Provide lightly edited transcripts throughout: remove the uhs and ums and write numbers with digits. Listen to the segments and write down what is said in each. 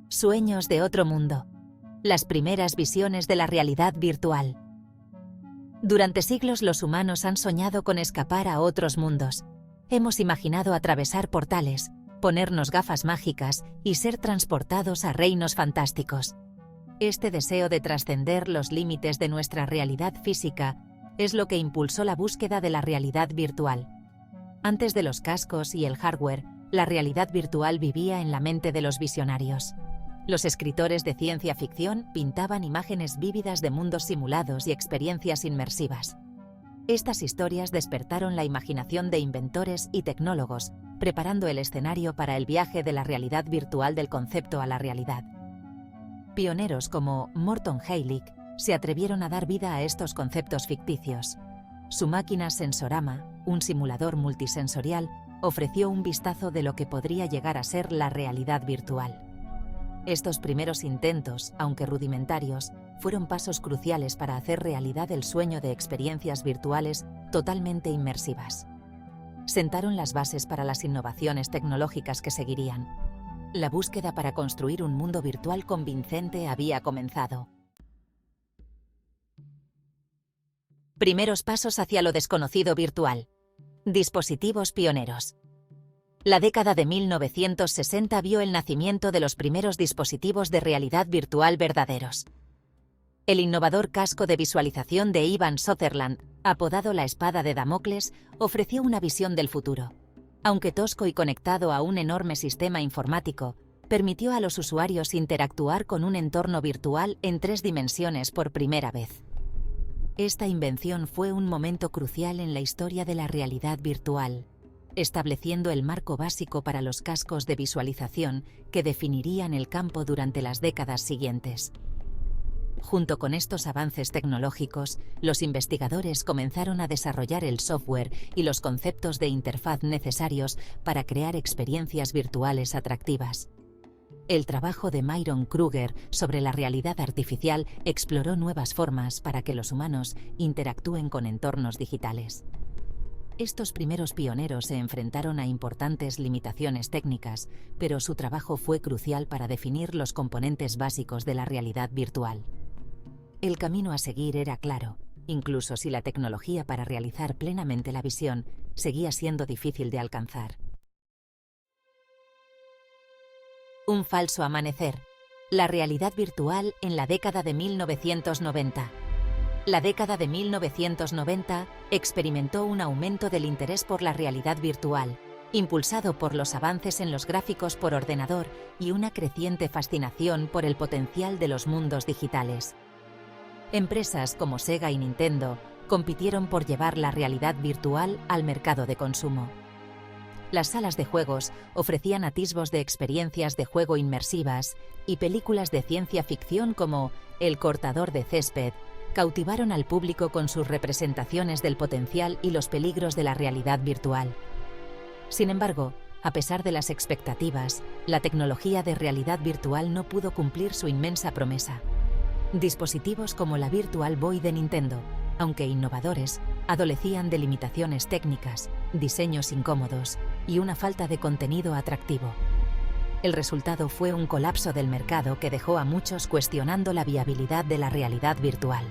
Sueños de otro mundo. Las primeras visiones de la realidad virtual. Durante siglos los humanos han soñado con escapar a otros mundos. Hemos imaginado atravesar portales, ponernos gafas mágicas y ser transportados a reinos fantásticos. Este deseo de trascender los límites de nuestra realidad física es lo que impulsó la búsqueda de la realidad virtual. Antes de los cascos y el hardware, la realidad virtual vivía en la mente de los visionarios. Los escritores de ciencia ficción pintaban imágenes vívidas de mundos simulados y experiencias inmersivas. Estas historias despertaron la imaginación de inventores y tecnólogos, preparando el escenario para el viaje de la realidad virtual del concepto a la realidad. Pioneros como Morton Heilig se atrevieron a dar vida a estos conceptos ficticios. Su máquina Sensorama, un simulador multisensorial, ofreció un vistazo de lo que podría llegar a ser la realidad virtual. Estos primeros intentos, aunque rudimentarios, fueron pasos cruciales para hacer realidad el sueño de experiencias virtuales totalmente inmersivas. Sentaron las bases para las innovaciones tecnológicas que seguirían. La búsqueda para construir un mundo virtual convincente había comenzado. Primeros pasos hacia lo desconocido virtual. Dispositivos pioneros. La década de 1960 vio el nacimiento de los primeros dispositivos de realidad virtual verdaderos. El innovador casco de visualización de Ivan Sutherland, apodado la espada de Damocles, ofreció una visión del futuro. Aunque tosco y conectado a un enorme sistema informático, permitió a los usuarios interactuar con un entorno virtual en 3 dimensiones por primera vez. Esta invención fue un momento crucial en la historia de la realidad virtual, estableciendo el marco básico para los cascos de visualización que definirían el campo durante las décadas siguientes. Junto con estos avances tecnológicos, los investigadores comenzaron a desarrollar el software y los conceptos de interfaz necesarios para crear experiencias virtuales atractivas. El trabajo de Myron Kruger sobre la realidad artificial exploró nuevas formas para que los humanos interactúen con entornos digitales. Estos primeros pioneros se enfrentaron a importantes limitaciones técnicas, pero su trabajo fue crucial para definir los componentes básicos de la realidad virtual. El camino a seguir era claro, incluso si la tecnología para realizar plenamente la visión seguía siendo difícil de alcanzar. Un falso amanecer. La realidad virtual en la década de 1990. La década de 1990 experimentó un aumento del interés por la realidad virtual, impulsado por los avances en los gráficos por ordenador y una creciente fascinación por el potencial de los mundos digitales. Empresas como Sega y Nintendo compitieron por llevar la realidad virtual al mercado de consumo. Las salas de juegos ofrecían atisbos de experiencias de juego inmersivas y películas de ciencia ficción como El cortador de césped cautivaron al público con sus representaciones del potencial y los peligros de la realidad virtual. Sin embargo, a pesar de las expectativas, la tecnología de realidad virtual no pudo cumplir su inmensa promesa. Dispositivos como la Virtual Boy de Nintendo, aunque innovadores, adolecían de limitaciones técnicas, diseños incómodos y una falta de contenido atractivo. El resultado fue un colapso del mercado que dejó a muchos cuestionando la viabilidad de la realidad virtual.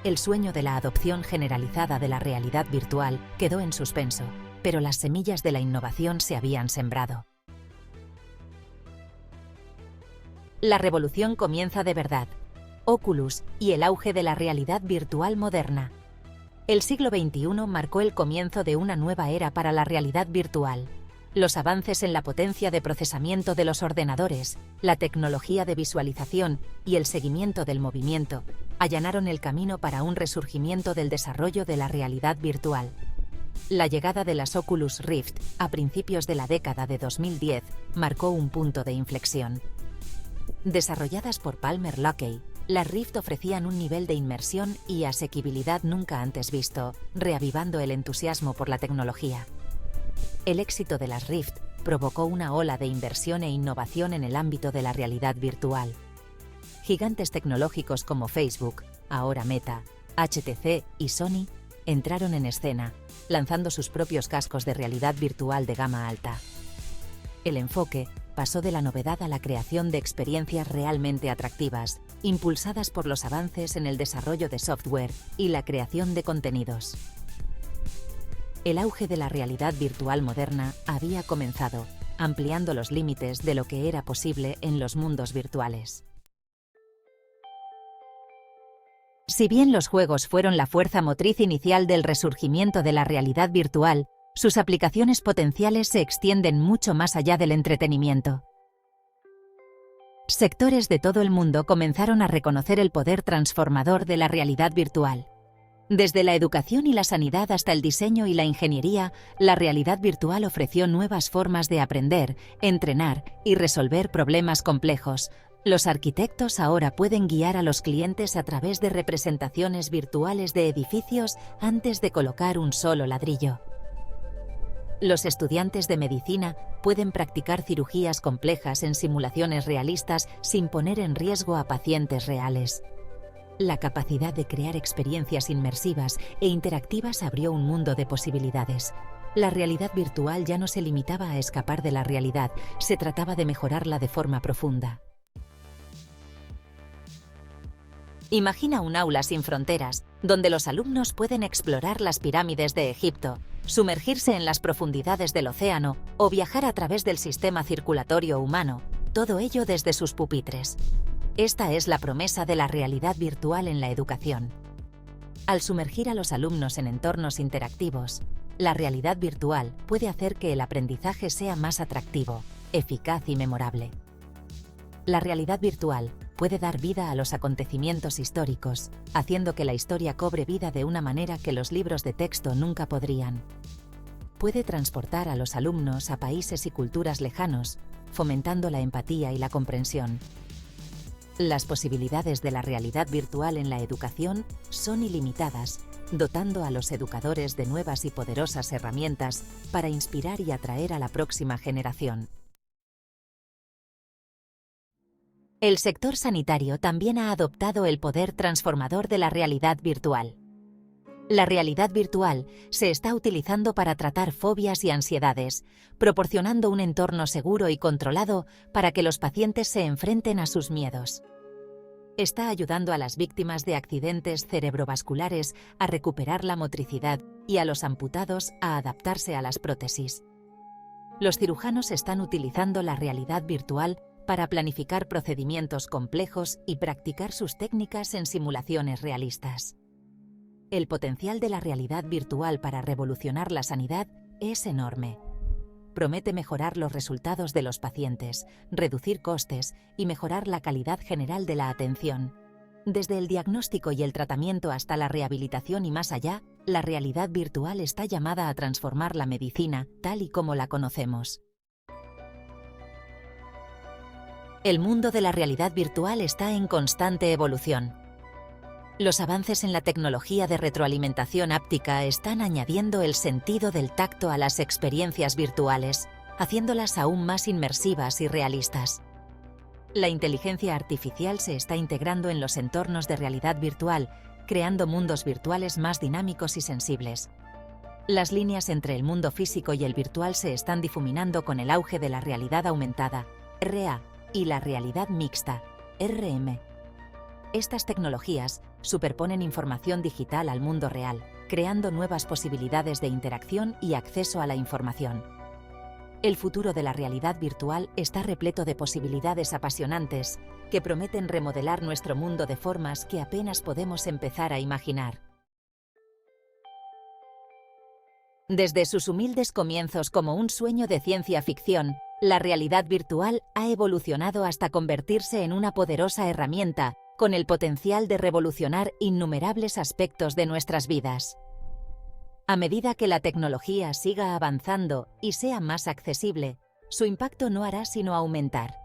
El sueño de la adopción generalizada de la realidad virtual quedó en suspenso, pero las semillas de la innovación se habían sembrado. La revolución comienza de verdad. Oculus y el auge de la realidad virtual moderna. El siglo XXI marcó el comienzo de una nueva era para la realidad virtual. Los avances en la potencia de procesamiento de los ordenadores, la tecnología de visualización y el seguimiento del movimiento allanaron el camino para un resurgimiento del desarrollo de la realidad virtual. La llegada de las Oculus Rift a principios de la década de 2010 marcó un punto de inflexión. Desarrolladas por Palmer Luckey, las Rift ofrecían un nivel de inmersión y asequibilidad nunca antes visto, reavivando el entusiasmo por la tecnología. El éxito de las Rift provocó una ola de inversión e innovación en el ámbito de la realidad virtual. Gigantes tecnológicos como Facebook, ahora Meta, HTC y Sony entraron en escena, lanzando sus propios cascos de realidad virtual de gama alta. El enfoque pasó de la novedad a la creación de experiencias realmente atractivas, impulsadas por los avances en el desarrollo de software y la creación de contenidos. El auge de la realidad virtual moderna había comenzado, ampliando los límites de lo que era posible en los mundos virtuales. Si bien los juegos fueron la fuerza motriz inicial del resurgimiento de la realidad virtual, sus aplicaciones potenciales se extienden mucho más allá del entretenimiento. Sectores de todo el mundo comenzaron a reconocer el poder transformador de la realidad virtual. Desde la educación y la sanidad hasta el diseño y la ingeniería, la realidad virtual ofreció nuevas formas de aprender, entrenar y resolver problemas complejos. Los arquitectos ahora pueden guiar a los clientes a través de representaciones virtuales de edificios antes de colocar un solo ladrillo. Los estudiantes de medicina pueden practicar cirugías complejas en simulaciones realistas sin poner en riesgo a pacientes reales. La capacidad de crear experiencias inmersivas e interactivas abrió un mundo de posibilidades. La realidad virtual ya no se limitaba a escapar de la realidad, se trataba de mejorarla de forma profunda. Imagina un aula sin fronteras, donde los alumnos pueden explorar las pirámides de Egipto, sumergirse en las profundidades del océano o viajar a través del sistema circulatorio humano, todo ello desde sus pupitres. Esta es la promesa de la realidad virtual en la educación. Al sumergir a los alumnos en entornos interactivos, la realidad virtual puede hacer que el aprendizaje sea más atractivo, eficaz y memorable. La realidad virtual puede dar vida a los acontecimientos históricos, haciendo que la historia cobre vida de una manera que los libros de texto nunca podrían. Puede transportar a los alumnos a países y culturas lejanos, fomentando la empatía y la comprensión. Las posibilidades de la realidad virtual en la educación son ilimitadas, dotando a los educadores de nuevas y poderosas herramientas para inspirar y atraer a la próxima generación. El sector sanitario también ha adoptado el poder transformador de la realidad virtual. La realidad virtual se está utilizando para tratar fobias y ansiedades, proporcionando un entorno seguro y controlado para que los pacientes se enfrenten a sus miedos. Está ayudando a las víctimas de accidentes cerebrovasculares a recuperar la motricidad y a los amputados a adaptarse a las prótesis. Los cirujanos están utilizando la realidad virtual para planificar procedimientos complejos y practicar sus técnicas en simulaciones realistas. El potencial de la realidad virtual para revolucionar la sanidad es enorme. Promete mejorar los resultados de los pacientes, reducir costes y mejorar la calidad general de la atención. Desde el diagnóstico y el tratamiento hasta la rehabilitación y más allá, la realidad virtual está llamada a transformar la medicina tal y como la conocemos. El mundo de la realidad virtual está en constante evolución. Los avances en la tecnología de retroalimentación áptica están añadiendo el sentido del tacto a las experiencias virtuales, haciéndolas aún más inmersivas y realistas. La inteligencia artificial se está integrando en los entornos de realidad virtual, creando mundos virtuales más dinámicos y sensibles. Las líneas entre el mundo físico y el virtual se están difuminando con el auge de la realidad aumentada, RA, y la realidad mixta, RM. Estas tecnologías superponen información digital al mundo real, creando nuevas posibilidades de interacción y acceso a la información. El futuro de la realidad virtual está repleto de posibilidades apasionantes que prometen remodelar nuestro mundo de formas que apenas podemos empezar a imaginar. Desde sus humildes comienzos como un sueño de ciencia ficción, la realidad virtual ha evolucionado hasta convertirse en una poderosa herramienta con el potencial de revolucionar innumerables aspectos de nuestras vidas. A medida que la tecnología siga avanzando y sea más accesible, su impacto no hará sino aumentar.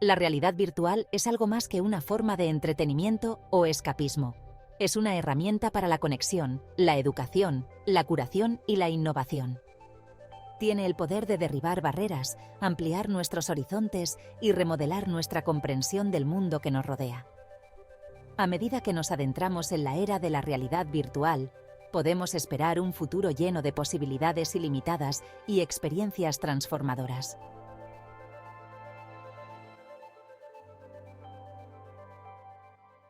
La realidad virtual es algo más que una forma de entretenimiento o escapismo. Es una herramienta para la conexión, la educación, la curación y la innovación. Tiene el poder de derribar barreras, ampliar nuestros horizontes y remodelar nuestra comprensión del mundo que nos rodea. A medida que nos adentramos en la era de la realidad virtual, podemos esperar un futuro lleno de posibilidades ilimitadas y experiencias transformadoras.